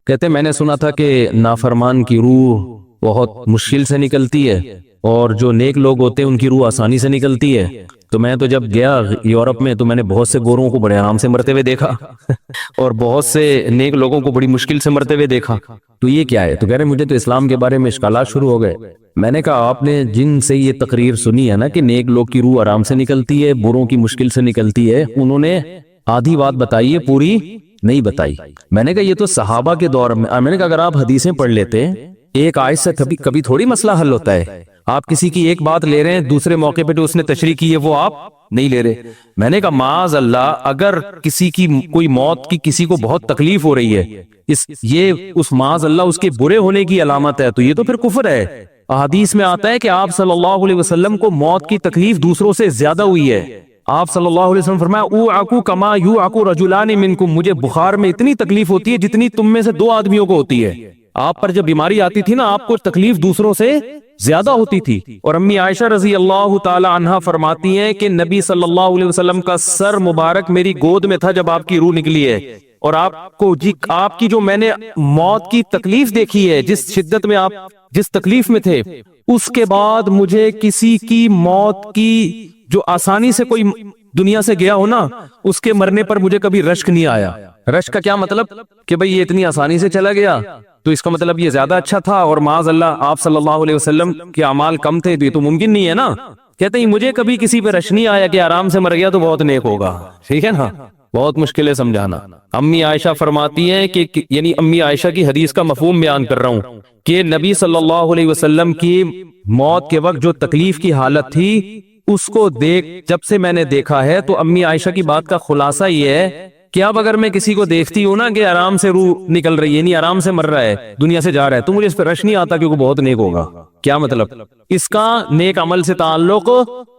کہتے میں نے سنا تھا کہ نافرمان کی روح بہت مشکل سے نکلتی ہے اور جو نیک لوگ ہوتے ہیں ان کی روح آسانی سے نکلتی ہے. تو میں تو جب گیا یورپ میں تو میں نے بہت سے گوروں کو بڑے آرام سے مرتے ہوئے دیکھا اور بہت سے نیک لوگوں کو بڑی مشکل سے مرتے ہوئے دیکھا. تو یہ کیا ہے؟ تو کہہ رہے مجھے تو اسلام کے بارے میں اشکالات شروع ہو گئے. میں نے کہا آپ نے جن سے یہ تقریر سنی ہے نا کہ نیک لوگ کی روح آرام سے نکلتی ہے، بروں کی مشکل سے نکلتی ہے، انہوں نے آدھی بات بتائی ہے، پوری نہیں بتائی. میں نے کہا یہ تو صحابہ کے دور میں نے کہا اگر آپ حدیثیں پڑھ لیتے ایک آیت سے کبھی تھوڑی مسئلہ حل ہوتا ہے. آپ کسی کی ایک بات لے رہے ہیں، دوسرے موقع پہ جو اس نے تشریح کی ہے وہ آپ نہیں لے رہے. میں نے کہا معاذ اللہ، اگر کسی کی کوئی موت کی کسی کو بہت تکلیف ہو رہی ہے، یہ اس معاذ اللہ اس کے برے ہونے کی علامت ہے، تو یہ تو پھر کفر ہے. احادیث میں آتا ہے کہ آپ صلی اللہ علیہ وسلم کو موت کی تکلیف دوسروں سے زیادہ ہوئی ہے. آپ صلی اللہ علیہ وسلم فرمایا اوعکو کما یوعکو رجلان منکم، مجھے بخار میں اتنی تکلیف ہوتی ہے جتنی تم میں سے دو آدمیوں کو ہوتی ہے. آپ پر جب بیماری آتی تھی نا آپ کو تکلیف دوسروں سے زیادہ ہوتی تھی. اور امی عائشہ رضی اللہ تعالی عنہا فرماتی ہیں کہ نبی صلی اللہ علیہ وسلم کا سر مبارک میری گود میں تھا جب آپ کی روح نکلی ہے، اور آپ کی جو میں نے موت کی تکلیف دیکھی ہے، جس شدت میں آپ جس تکلیف میں تھے، اس کے بعد مجھے کسی کی موت کی جو آسانی سے کوئی دنیا سے گیا ہو نا اس کے مرنے پر مجھے کبھی رشک نہیں آیا. رشک کا کیا مطلب؟ کہ بھئی یہ اتنی آسانی سے چلا گیا تو اس کا مطلب یہ زیادہ اچھا تھا، اور معاذ اللہ آپ صلی اللہ علیہ وسلم کے اعمال کم تھے، تو یہ تو ممکن نہیں ہے نا. کہتے ہیں مجھے کبھی کسی پہ رش نہیں آیا کہ آرام سے مر گیا تو بہت نیک ہوگا. ٹھیک ہے نا، بہت مشکل ہے سمجھانا. امی عائشہ فرماتی ہیں کہ یعنی امی عائشہ کی حدیث کا مفہوم بیان کر رہا ہوں کہ نبی صلی اللہ علیہ وسلم کی موت کے وقت جو تکلیف کی حالت تھی اس کو جب سے میں نے دیکھا ہے، تو امی عائشہ کی بات کا خلاصہ یہ ہے کہ اب اگر میں کسی کو دیکھتی ہوں نا کہ آرام سے روح نکل رہی ہے، یعنی آرام سے مر رہا ہے، دنیا سے جا رہا ہے، تو مجھے اس پہ رش نہیں آتا کیونکہ بہت نیک ہوگا. کیا مطلب؟ اس کا نیک عمل سے تعلق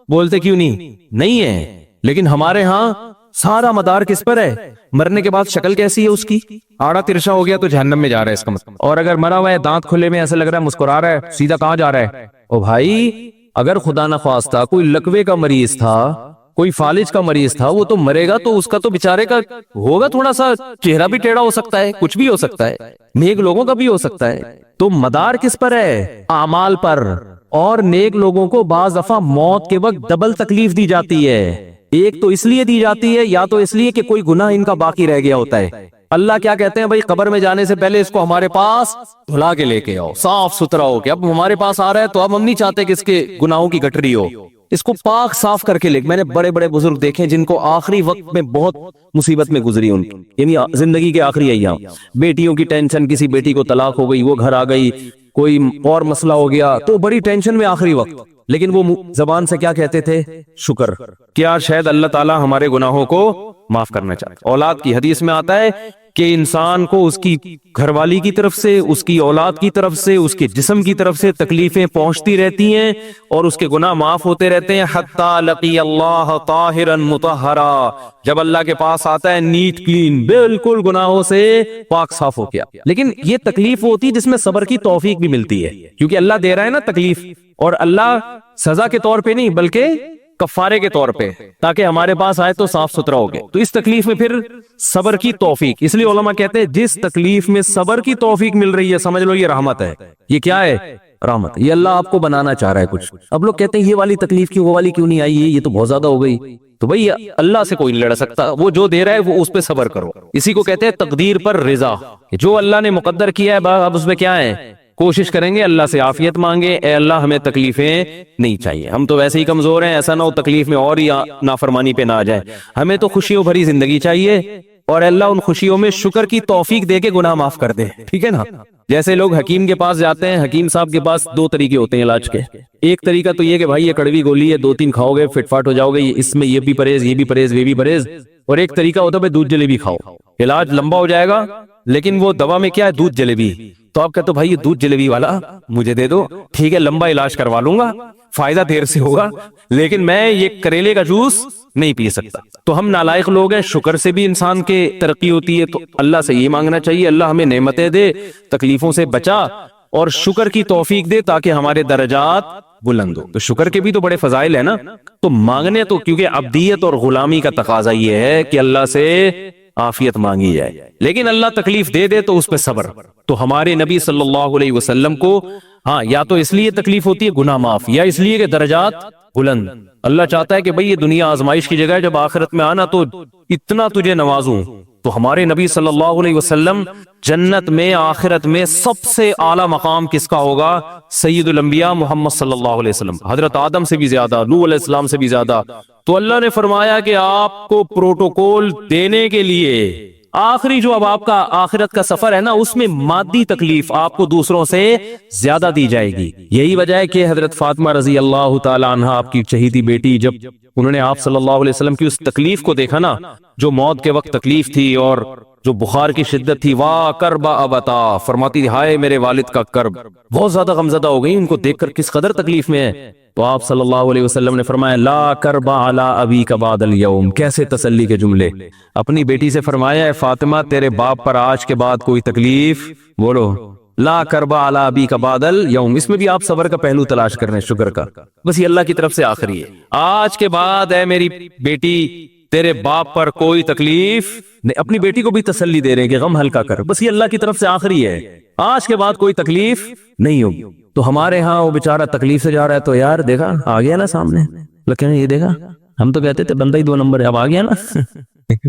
بولتے کیوں نہیں ہے. لیکن ہمارے ہاں سارا مدار کس پر ہے؟ مرنے کے بعد شکل کیسی ہے اس کی؟ آڑا ترشا ہو گیا تو جہنم میں جا رہا ہے اس کا مطلب. اور اگر مرا ہوا ہے دانت کھلے میں ایسا لگ رہا ہے مسکرا رہا ہے، سیدھا کہاں جا رہا ہے؟ او بھائی اگر خدا نخواستہ کوئی لکوے کا مریض تھا، کوئی فالج کا مریض تھا، وہ تو مرے گا تو اس کا تو بیچارے کا ہوگا تھوڑا سا چہرہ بھی ٹیڑھا ہو سکتا ہے، کچھ بھی ہو سکتا ہے، نیک لوگوں کا بھی ہو سکتا ہے. تو مدار کس پر ہے؟ اعمال پر. اور نیک لوگوں کو بعض دفعہ موت کے وقت ڈبل تکلیف دی جاتی ہے. ایک تو اس لیے دی جاتی ہے، یا تو اس لیے کہ کوئی گناہ ان کا باقی رہ گیا ہوتا ہے. اللہ کیا کہتے ہیں؟ بھائی قبر میں جانے سے پہلے اس کو ہمارے پاس دھلا کے لے کے آؤ، صاف ستھرا ہو کے. اب ہمارے پاس آ رہا ہے تو اب ہم نہیں چاہتے کہ اس کے گناہوں کی گٹری ہو، اس کو پاک صاف کر کے لے. میں نے بڑے بڑے بزرگ دیکھے جن کو آخری وقت میں بہت مصیبت میں گزری ان کی، یعنی زندگی کے آخری ایام، بیٹیوں کی ٹینشن، کسی بیٹی کو طلاق ہو گئی وہ گھر آ گئی، کوئی اور مسئلہ ہو گیا تو بڑی ٹینشن میں آخری وقت. لیکن وہ زبان سے کیا کہتے تھے؟ شکر. کیا شاید اللہ تعالی ہمارے گناہوں کو معاف کرنا چاہتے. اولاد کی حدیث میں آتا ہے کہ انسان کو اس کی گھر والی کی طرف سے، اس کی اولاد کی طرف سے، اس کے جسم کی طرف سے تکلیفیں پہنچتی رہتی ہیں اور اس کے گناہ معاف ہوتے رہتے ہیں حتی لقی اللہ طاہرا مطہرا. جب اللہ کے پاس آتا ہے نیٹ کلین، بالکل گناہوں سے پاک صاف ہو گیا. لیکن یہ تکلیف ہوتی ہے جس میں صبر کی توفیق بھی ملتی ہے، کیونکہ اللہ دے رہا ہے نا تکلیف، اور اللہ سزا کے طور پہ نہیں بلکہ کفارے کے طور پہ، تاکہ ہمارے پاس آئے تو صاف ستھرا ہو گئے. تو اس تکلیف میں پھر صبر کی توفیق، اس لیے علماء کہتے ہیں جس تکلیف میں صبر کی توفیق مل رہی ہے سمجھ لو یہ رحمت ہے. یہ کیا ہے؟ رحمت. یہ اللہ آپ کو بنانا چاہ رہا ہے کچھ. اب لوگ کہتے ہیں یہ والی تکلیف کی وہ والی کیوں نہیں آئی، یہ تو بہت زیادہ ہو گئی. تو بھئی اللہ سے کوئی نہیں لڑ سکتا، وہ جو دے رہا ہے وہ اس پہ صبر کرو. اسی کو کہتے ہیں تقدیر پر رضا. جو اللہ نے مقدر کیا ہے اب اس میں کیا ہے؟ کوشش کریں گے اللہ سے عافیت مانگے، اے اللہ ہمیں تکلیفیں نہیں چاہیے، ہم تو ویسے ہی کمزور ہیں، ایسا نہ ہو تکلیف میں اور ہی نافرمانی پہ نہ آ جائے. ہمیں تو خوشیوں بھری زندگی چاہیے، اور اللہ ان خوشیوں میں شکر کی توفیق دے کے گناہ معاف کر دے. ٹھیک ہے نا؟ جیسے لوگ حکیم کے پاس جاتے ہیں، حکیم صاحب کے پاس دو طریقے ہوتے ہیں علاج کے. ایک طریقہ تو یہ کہ بھائی یہ کڑوی گولی ہے، 2-3 کھاؤ گے فٹ فاٹ ہو جاؤ گے، اس میں یہ بھی پرہیز، یہ بھی پرہیز، یہ بھی پرہیز. اور ایک طریقہ ہوتا ہے بھائی دودھ جلیبی کھاؤ، علاج لمبا ہو جائے گا لیکن وہ دوا میں کیا ہے؟ دودھ جلیبی. تو آپ کہتے ہو بھائی یہ دودھ جلیبی والا مجھے دے دو، ٹھیک ہے لمبا علاج کروا لوں گا، فائدہ دیر سے ہوگا، لیکن میں یہ کریلے کا جوس نہیں پی سکتا. تو ہم نالائق لوگ ہیں. شکر سے بھی انسان کے ترقی ہوتی ہے، تو اللہ سے یہ مانگنا چاہیے اللہ ہمیں نعمتیں دے، تکلیفوں سے بچا اور شکر کی توفیق دے تاکہ ہمارے درجات بلند ہو. تو شکر کے بھی تو بڑے فضائل ہیں نا. تو مانگنے تو کیونکہ عبدیت اور غلامی کا تقاضا یہ ہے کہ اللہ سے عافیت مانگی جائے، لیکن اللہ تکلیف دے دے تو اس پہ صبر۔ تو ہمارے نبی صلی اللہ علیہ وسلم کو ہاں یا تو اس لیے تکلیف ہوتی ہے گناہ معاف، یا اس لیے کہ درجات بلند۔ اللہ چاہتا ہے کہ بھئی یہ دنیا آزمائش کی جگہ ہے، جب آخرت میں آنا تو اتنا تجھے نوازوں۔ تو ہمارے نبی صلی اللہ علیہ وسلم جنت میں آخرت میں سب سے اعلیٰ مقام کس کا ہوگا؟ سید الانبیاء محمد صلی اللہ علیہ وسلم، حضرت آدم سے بھی زیادہ، نوح علیہ السلام سے بھی زیادہ۔ تو اللہ نے فرمایا کہ آپ کو پروٹوکول دینے کے لیے آخری جو اب آپ کا آخرت کا سفر ہے نا، اس میں مادی تکلیف آپ کو دوسروں سے زیادہ دی جائے گی۔ یہی وجہ ہے کہ حضرت فاطمہ رضی اللہ تعالی عنہا آپ کی چہیتی بیٹی، جب انہوں نے آپ صلی اللہ علیہ وسلم کی اس تکلیف کو دیکھا نا، جو موت کے وقت تکلیف تھی اور جو بخار کی شدت تھی، واہ کرب ابتا، فرماتی تھی ہائے میرے والد کا کرب، بہت زیادہ غمزدہ ہو گئی ان کو دیکھ کر کس قدر تکلیف میں ہے۔ تو آپ صلی اللہ علیہ وسلم نے فرمایا لا کرب علی ابیک بعد اليوم، کیسے تسلی کے جملے۔ اپنی بیٹی سے فرمایا اے فاطمہ تیرے باپ پر آج کے بعد کوئی تکلیف، بولو لا کرب علی ابیک بعد اليوم، اس میں بھی آپ صبر کا پہلو تلاش کر رہے ہیں، شکر کا، بس یہ اللہ کی طرف سے آخری ہے۔ آج کے بعد اے میری بیٹی تیرے باپ پر کوئی تکلیف نہیں، اپنی بیٹی کو بھی تسلی دے رہے ہیں کہ غم ہلکا کر، بس یہ اللہ کی طرف سے آخری ہے، آج کے بعد کوئی تکلیف نہیں ہوگی۔ تو ہمارے ہاں وہ بیچارہ تکلیف سے جا رہا ہے، تو یار دیکھا آ گیا نا سامنے، لیکن یہ دیکھا ہم تو کہتے تھے بندہ ہی 2 نمبر ہے، اب آ گیا نا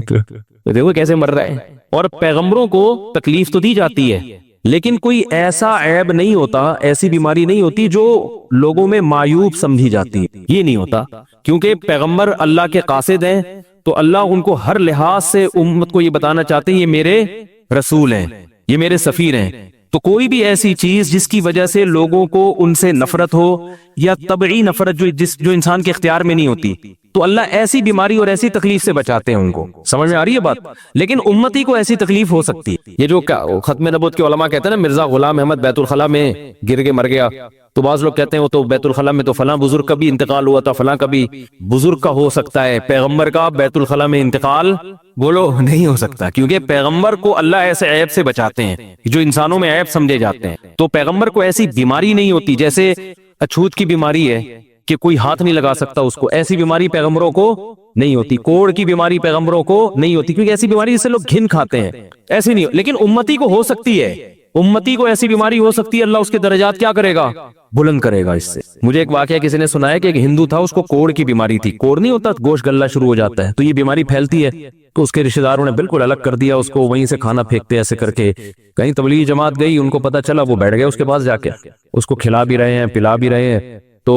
تو دیکھو کیسے مر رہا ہے۔ اور پیغمبروں کو تکلیف تو دی جاتی ہے، لیکن کوئی ایسا عیب نہیں ہوتا، ایسی بیماری نہیں ہوتی جو لوگوں میں معیوب سمجھی جاتی، یہ نہیں ہوتا، کیونکہ پیغمبر اللہ کے قاصد ہیں، تو اللہ ان کو ہر لحاظ سے امت کو یہ بتانا چاہتے ہیں یہ میرے رسول ہیں، یہ میرے سفیر ہیں۔ تو کوئی بھی ایسی چیز جس کی وجہ سے لوگوں کو ان سے نفرت ہو، یا طبعی نفرت جو انسان کے اختیار میں نہیں ہوتی، تو اللہ ایسی بیماری اور ایسی تکلیف سے بچاتے ہیں ان کو۔ سمجھ میں آ رہی ہے بات؟ لیکن امتی کو ایسی تکلیف ہو سکتی ہے۔ یہ جو ختم نبوت کے علماء کہتے ہیں نا مرزا غلام احمد بیت الخلاء میں گر کے مر گیا، تو بعض لوگ کہتے ہیں وہ تو بیت الخلاء میں تو فلاں بزرگ کا بھی انتقال ہوا تھا، فلاں کا بھی بزرگ کا ہو سکتا ہے، پیغمبر کا بیت الخلاء میں انتقال بولو نہیں ہو سکتا، کیونکہ پیغمبر کو اللہ ایسے عیب سے بچاتے ہیں جو انسانوں میں عیب سمجھے جاتے ہیں۔ تو پیغمبر کو ایسی بیماری نہیں ہوتی، جیسے اچھوت کی بیماری ہے کہ کوئی ہاتھ نہیں لگا سکتا اس کو، ایسی بیماری پیغمبروں کو نہیں ہوتی۔ کوڑ کی بیماری پیغمبروں کو نہیں ہوتی، کیونکہ ایسی بیماری جس سے لوگ گھن کھاتے ہیں، ایسی نہیں، لیکن امتی کو ہو سکتی ہے، امتی کو ایسی بیماری ہو سکتی ہے، اللہ اس کے درجات کیا کرے گا؟ بلند کرے گا اس سے۔ مجھے ایک واقعہ کسی نے سنایا کہ ایک ہندو تھا، اس کو کوڑ کی بیماری تھی، کوڑ نہیں ہوتا گوشت گلنا شروع ہو جاتا ہے، تو یہ بیماری پھیلتی ہے، تو اس کے رشتہ داروں نے بالکل الگ کر دیا اس کو، وہیں سے کھانا پھینکتے ایسے کر کے۔ کہیں تبلیغی جماعت گئی، ان کو پتا چلا، وہ بیٹھ گئے اس کے پاس جا کے، اس کو کھلا بھی رہے ہیں پلا بھی رہے ہیں، تو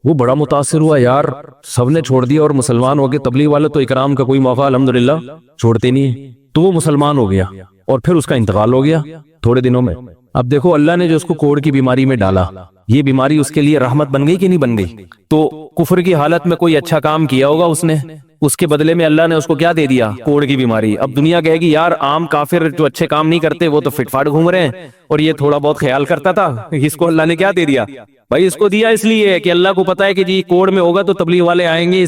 وہ بڑا متاثر ہوا، یار سب نے چھوڑ دیا اور مسلمان ہو گئے، تبلیغ والے تو اکرام کا کوئی موقع الحمدللہ چھوڑتے نہیں ہیں، تو وہ مسلمان ہو گیا اور پھر اس کا انتقال ہو گیا تھوڑے دنوں میں۔ اب دیکھو اللہ نے جو اس کو کوڑ کی بیماری میں ڈالا، یہ بیماری اس کے لیے رحمت بن گئی کہ نہیں بن گئی؟ تو کفر کی حالت میں کوئی اچھا کام کیا ہوگا اس نے، اس کے بدلے میں اللہ نے اس کو کیا دے دیا؟ کوڑ کی بیماری۔ اب دنیا کہے گی یار عام کافر جو اچھے کام نہیں کرتے وہ تو فٹ فاٹ گھوم رہے ہیں، اور یہ تھوڑا بہت خیال کرتا تھا، اس کو اللہ نے کیا دے دیا؟ بھائی اس کو دیا اس لیے کہ اللہ کو پتا ہے کہ جی کوڑ میں ہوگا تو تبلیغ والے آئیں گے،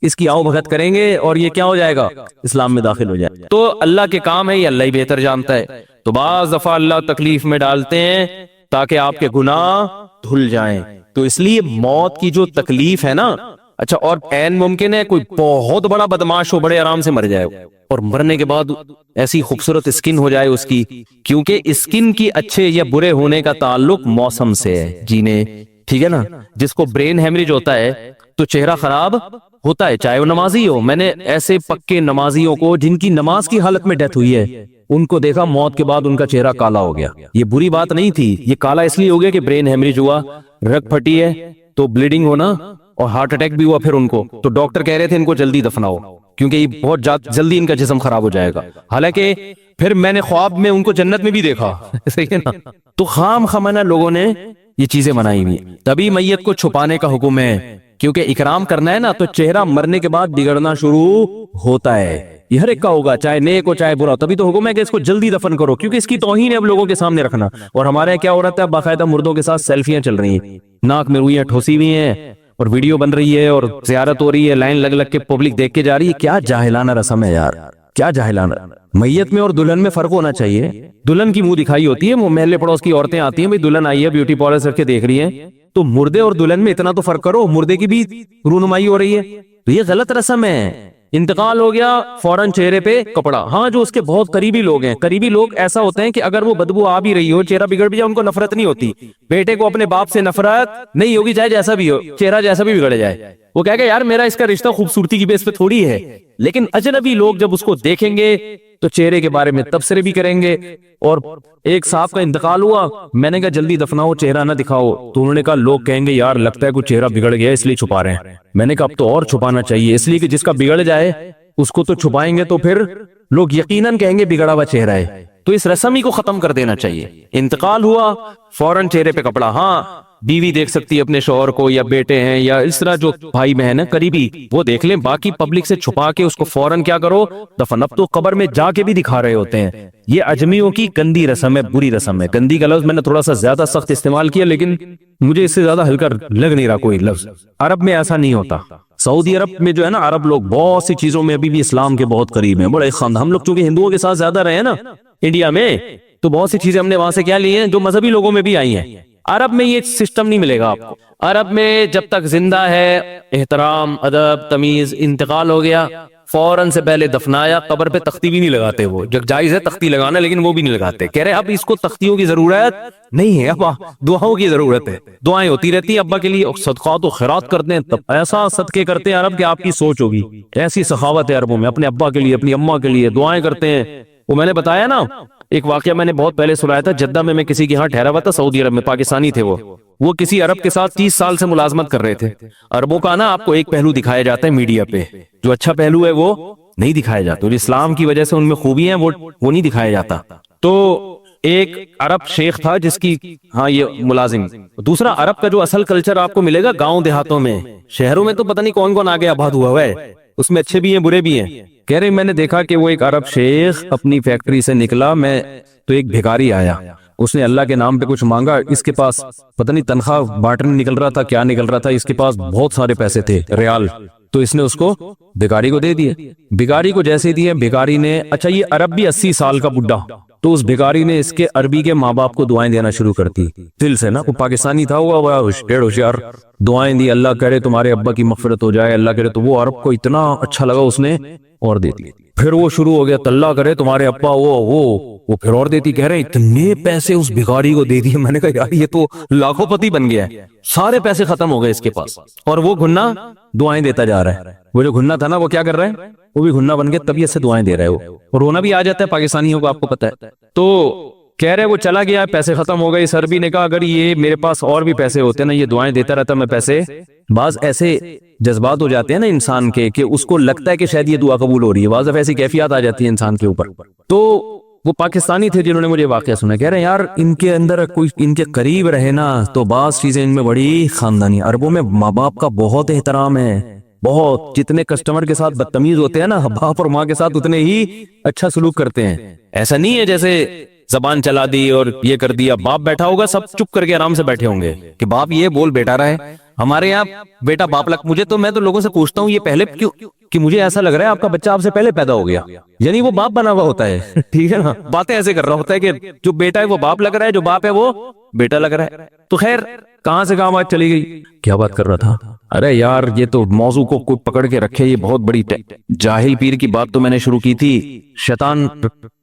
اس کی آؤ بھگت کریں گے اور یہ کیا ہو جائے گا؟ اسلام میں داخل ہو جائے گا۔ تو اللہ کے کام ہے، یہ اللہ ہی بہتر جانتا ہے۔ تو بعض دفعہ اللہ تکلیف میں ڈالتے ہیں تاکہ آپ کے گناہ دھل جائیں، تو اس لیے موت کی جو تکلیف ہے نا، اچھا اور عین ممکن ہے کوئی بہت بڑا بدماش ہو، بڑے آرام سے مر جائے، اور مرنے کے بعد ایسی خوبصورت اسکن ہو جائے اس کی، کیونکہ اسکن کی اچھے یا برے ہونے کا تعلق موسم سے ہے، جینے ٹھیک ہے نا۔ جس کو برین ہیمریج ہوتا ہے تو چہرہ خراب ہوتا ہے، چاہے وہ نمازی ہو۔ میں نے ایسے پکے نمازیوں کو جن کی نماز کی حالت میں ڈیتھ ہوئی ہے، ان کو دیکھا موت کے بعد ان کا چہرہ کالا ہو گیا۔ یہ بری بات نہیں تھی، یہ کالا اس لیے ہو گیا کہ برین ہیمریج ہوا، رگ پھٹی ہے تو بلیڈنگ ہونا، اور ہارٹ اٹیک بھی ہوا پھر ان کو، تو ڈاکٹر کہہ رہے تھے ان کو جلدی دفناؤ کیونکہ یہ بہت جلدی ان کا جسم خراب ہو جائے گا۔ حالانکہ پھر میں نے خواب میں ان کو جنت میں بھی دیکھا، صحیح ہے نا۔ تو خام خامنہ لوگوں نے یہ چیزیں بنائی ہوئی، تبھی میت کو چھپانے کا حکم ہے، کیونکہ اکرام کرنا ہے نا، تو چہرہ مرنے کے بعد بگڑنا شروع ہوتا ہے، یہ ہر ایک کا ہوگا، چاہے نیک ہو چاہے برا، تبھی تو حکم ہے کہ اس کو جلدی دفن کرو، کیونکہ اس کی توہین ہے اب لوگوں کے سامنے رکھنا۔ اور ہمارے یہاں کیا ہو رہا ہے، باقاعدہ مردوں کے ساتھ سیلفیاں چل رہی ہیں، ناک میں روئیاں ٹھوسی ہوئی ہیں اور ویڈیو بن رہی ہے اور زیارت ہو رہی ہے، لائن لگ لگ کے پبلک دیکھ کے جا رہی ہے۔ کیا جاہلانہ رسم ہے یار، کیا جاہلانہ۔ میت میں اور دلہن میں فرق ہونا چاہیے۔ دلہن کی منہ دکھائی ہوتی ہے، وہ محلے پڑوس کی عورتیں آتی ہیں، بھئی دلہن آئی ہے بیوٹی پارلر سے کے دیکھ رہی ہیں، تو مردے اور دلہن میں اتنا تو فرق کرو، مردے کی بھی رونمائی ہو رہی ہے، تو یہ غلط رسم ہے۔ انتقال ہو گیا فوراً چہرے پہ کپڑا. ہاں جو اس کے بہت قریبی لوگ ہیں, قریبی لوگ ایسا ہوتے ہیں کہ اگر وہ بدبو آ بھی رہی ہو, چہرہ بگڑ بھی جائے, ان کو نفرت نہیں ہوتی. بیٹے کو اپنے باپ سے نفرت نہیں ہوگی, چاہے جیسا بھی ہو, چہرہ جیسا بھی بگڑ جائے. وہ کہے گا یار میرا اس کا رشتہ خوبصورتی کی بیس پہ تھوڑی ہے. لیکن اجنبی لوگ جب اس کو دیکھیں گے تو چہرے کے بارے میں تبصرے بھی کریں گے. اور ایک صاحب کا انتقال ہوا, میں نے کہا جلدی دفناؤ, چہرہ نہ دکھاؤ. تو انہوں نے کہا لوگ کہیں گے یار لگتا ہے کوئی چہرہ بگڑ گیا اس لیے چھپا رہے ہیں. میں نے کہا اب تو اور چھپانا چاہیے, اس لیے کہ جس کا بگڑ جائے اس کو تو چھپائیں گے تو پھر لوگ یقیناً کہیں گے بگڑا ہوا چہرہ ہے. تو اس رسم ہی کو ختم کر دینا چاہیے. انتقال ہوا فوراً چہرے پہ کپڑا. ہاں بیوی دیکھ سکتی ہے اپنے شوہر کو, یا بیٹے ہیں, یا اس طرح جو بھائی بہن ہیں قریبی, وہ دیکھ لیں. باقی پبلک سے چھپا کے اس کو فوراً کیا کرو, دفن. اب تو قبر میں جا کے بھی دکھا رہے ہوتے ہیں. یہ اجمیوں کی گندی رسم ہے, بری رسم ہے. گندی کا لفظ میں نے تھوڑا سا زیادہ سخت استعمال کیا, لیکن مجھے اس سے زیادہ ہلکا لگ نہیں رہا کوئی لفظ. عرب میں ایسا نہیں ہوتا. سعودی عرب میں جو ہے نا, عرب لوگ بہت سی چیزوں میں ابھی بھی اسلام کے بہت قریب ہیں, بڑے خاندان. ہم لوگ چونکہ ہندوؤں کے ساتھ زیادہ رہے ہیں نا انڈیا میں, تو بہت سی چیزیں ہم نے وہاں سے کیا لی ہیں جو مذہبی لوگوں میں بھی آئی ہیں. عرب میں یہ سسٹم نہیں ملے گا آپ کو. عرب میں جب تک زندہ ہے احترام, ادب, تمیز. انتقال ہو گیا فوراً سے پہلے دفنایا. قبر پہ تختی بھی نہیں لگاتے, وہ جب جائز ہے تختی لگانا, لیکن وہ بھی نہیں لگاتے. کہہ رہے اب اس کو تختیوں کی ضرورت نہیں ہے, اب دعاؤں کی ضرورت ہے. دعائیں ہوتی رہتی ہیں ابا کے لیے, صدقات و خیرات کرتے ہیں. تب ایسا صدقے کرتے ہیں عرب کہ آپ کی سوچ ہوگی. ایسی سخاوت ہے عربوں میں, اپنے ابا کے لیے, اپنی اماں کے لیے دعائیں کرتے ہیں. وہ میں نے بتایا نا ایک واقعہ میں نے بہت پہلے سنایا تھا, جدہ میں کسی کے ہاں ٹھہرا ہوا تھا سعودی عرب میں, پاکستانی تھے وہ کسی عرب کے ساتھ 30 سال سے ملازمت کر رہے تھے. عربوں کا نا آپ کو ایک پہلو دکھایا جاتا ہے میڈیا پہ, جو اچھا پہلو ہے وہ نہیں دکھایا جاتا, اور اسلام کی وجہ سے ان میں خوبی ہیں وہ نہیں دکھایا جاتا. تو ایک عرب شیخ تھا جس کی ہاں یہ ملازم. دوسرا عرب کا جو اصل کلچر آپ کو ملے گا گاؤں دیہاتوں میں, شہروں میں تو پتہ نہیں کون کون آگے آباد ہوا ہے, اس میں اچھے بھی ہیں برے بھی ہیں. کہہ رہے میں نے دیکھا کہ وہ ایک عرب شیخ اپنی فیکٹری سے نکلا, میں تو ایک بھکاری آیا, اس نے اللہ کے نام پہ کچھ مانگا. اس کے پاس پتہ نہیں تنخواہ بانٹنے نکل رہا تھا کیا نکل رہا تھا, اس کے پاس بہت سارے پیسے تھے ریال, تو اس نے اس کو بھکاری کو دے دیے. بھکاری کو جیسے دیے, بھکاری نے, اچھا یہ عرب بھی 80 سال کا بڈھا, تو اس بھکاری نے اس کے عربی کے ماں باپ کو دعائیں دینا شروع کر دی دل سے نا. وہ پاکستانی تھا, وہ ہوشیار, دعائیں دی, اللہ کرے تمہارے ابا کی مغفرت ہو جائے, اللہ کرے. تو وہ عرب کو اتنا اچھا لگا, اس نے اور دے دی. پھر وہ شروع ہو گیا, اللہ کرے تمہارے ابا وہ پھر اور دیتی. کہہ رہے اتنے پیسے اس بھکاری کو دے دیے. میں نے کہا یار یہ تو لاکھوں پتی بن گیا ہے, سارے پیسے ختم ہو گئے اس کے پاس, اور وہ گھنا دعائیں دیتا جا رہا ہے. وہ جو گھنا تھا نا وہ کیا کر رہا ہے, وہ بھی گھنا بن کے طبیعت سے دعائیں دے رہا ہے. وہ رونا بھی آ جاتا ہے پاکستانیوں کو, آپ کو پتا ہے. تو کہہ رہے وہ چلا گیا, پیسے ختم ہو گئے. اس عربی نے کہا اگر یہ میرے پاس اور بھی پیسے ہوتے نا, یہ دعائیں دیتا رہتا میں پیسے. بعض ایسے جذبات ہو جاتے ہیں نا انسان کے کہ اس کو لگتا ہے کہ شاید یہ دعا قبول ہو رہی ہے, بعض دفعہ ایسی کیفیات آ جاتی ہیں انسان کے اوپر. تو وہ پاکستانی تھے جنہوں نے مجھے واقعہ سنا. کہہ رہے ہیں یار ان کے اندر کوئی ان کے قریب رہے نا تو بعض چیزیں ان میں بڑی خاندانی. عربوں میں ماں باپ کا بہت احترام ہے, بہت. جتنے کسٹمر کے ساتھ بدتمیز ہوتے ہیں نا, باپ اور ماں کے ساتھ اتنے ہی اچھا سلوک کرتے ہیں. ایسا نہیں ہے جیسے زبان چلا دی اور یہ کر دیا. باپ بیٹھا ہوگا, سب چپ کر کے آرام سے بیٹھے ہوں گے کہ باپ یہ بول بیٹا رہا ہے. ہمارے یہاں بیٹا باپ لگ, میں تو لوگوں سے پوچھتا ہوں یہ پہلے کیوں, کہ مجھے ایسا لگ رہا ہے آپ کا بچہ آپ سے پہلے پیدا ہو گیا, یعنی وہ باپ بنا ہوا ہوتا ہے. ٹھیک ہے نا, باتیں ایسے کر رہا ہوتا ہے کہ جو بیٹا ہے وہ باپ لگ رہا ہے, جو باپ ہے وہ بیٹا لگ رہا ہے. تو خیر کہاں سے کہاں بات چلی گئی, کیا بات کر رہا تھا. ارے یار یہ تو موضوع کو کوئی پکڑ کے رکھے, یہ بہت بڑی جاہل پیر کی بات تو میں نے شروع کی تھی, شیطان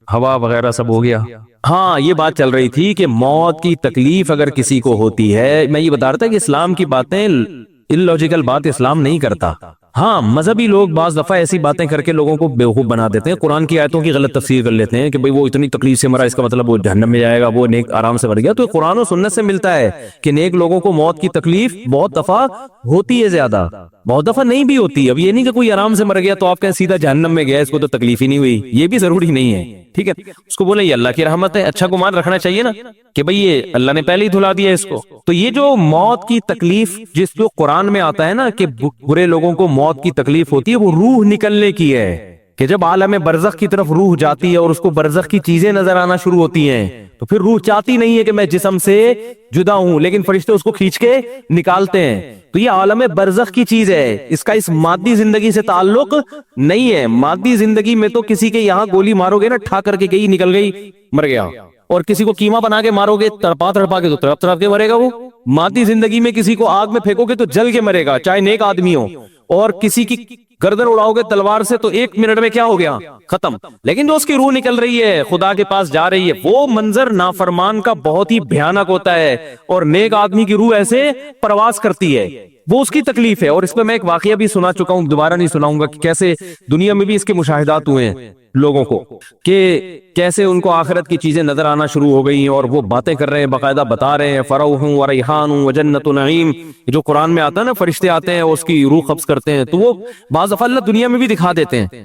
ہوا وغیرہ سب ہو گیا. ہاں یہ بات چل رہی تھی کہ موت کی تکلیف اگر کسی کو ہوتی ہے, میں یہ بتا رہا تھا کہ اسلام کی باتیں اللاجیکل بات اسلام نہیں کرتا. ہاں مذہبی لوگ بعض دفعہ ایسی باتیں کر کے لوگوں کو بیوقوف بنا دیتے ہیں, قرآن کی آیتوں کی غلط تفسیر کر لیتے ہیں کہ بھئی وہ اتنی تکلیف سے مرا, اس کا مطلب وہ جہنم میں جائے گا, وہ نیک آرام سے مر گیا. تو قرآن و سنت سے ملتا ہے کہ نیک لوگوں کو موت کی تکلیف بہت دفعہ ہوتی ہے, زیادہ بہت دفعہ نہیں بھی ہوتی. اب یہ نہیں کہ کوئی آرام سے مر گیا تو آپ کہیں سیدھا جہنم میں گیا, اس کو تو تکلیف ہی نہیں ہوئی, یہ بھی ضروری نہیں ہے. ٹھیک ہے, اس کو بولے یہ اللہ کی رحمت ہے, اچھا گمان رکھنا چاہیے نا کہ بھئی یہ اللہ نے پہلے ہی دھلا دیا اس کو. تو یہ جو موت کی تکلیف جس جو قرآن میں آتا ہے نا کہ برے لوگوں کو موت کی تکلیف ہوتی ہے, وہ روح نکلنے کی ہے, کہ جب عالم برزخ کی طرف روح جاتی ہے اور اس کو برزخ کی چیزیں نظر آنا شروع ہوتی ہیں, تو پھر روح چاہتی نہیں ہے کہ میں جسم سے جدا ہوں, لیکن فرشتے اس کو کھینچ کے نکالتے ہیں. تو یہ عالم برزخ کی چیز ہے, اس کا اس مادی زندگی سے تعلق نہیں ہے. مادی زندگی میں تو کسی کے یہاں گولی مارو گے نا, ٹھا کر کے گئی نکل گئی مر گیا, اور کسی کو کیما بنا کے مارو گے تڑپا تڑپا کے تو تڑپ تڑپ کے مرے گا وہ. مادی زندگی میں کسی کو آگ میں پھینکو گے تو جل کے مرے گا, چاہے نیک آدمی ہو, اور کسی کی گردن اڑاؤ گے تلوار سے تو 1 منٹ میں کیا ہو گیا؟ ختم. لیکن جو اس کی روح نکل رہی ہے، خدا کے پاس جا رہی ہے، وہ منظر نافرمان کا بہت ہی بھیانک ہوتا ہے. اور نیک آدمی کی روح ایسے پرواز کرتی ہے، وہ اس کی تکلیف ہے. اور اس پہ میں ایک واقعہ بھی سنا چکا ہوں، دوبارہ نہیں سناؤں گا، کہ کیسے دنیا میں بھی اس کے مشاہدات ہوئے ہیں لوگوں کو، کہ کیسے ان کو آخرت کی چیزیں نظر آنا شروع ہو گئی اور وہ باتیں کر رہے ہیں، باقاعدہ بتا رہے ہیں فروح و ریحان و جنت نعیم. جو قرآن میں آتا ہے نا، فرشتے آتے ہیں اس کی روح قبض کرتے ہیں، تو وہ بعض دفعہ اللہ دنیا میں بھی دکھا دیتے ہیں.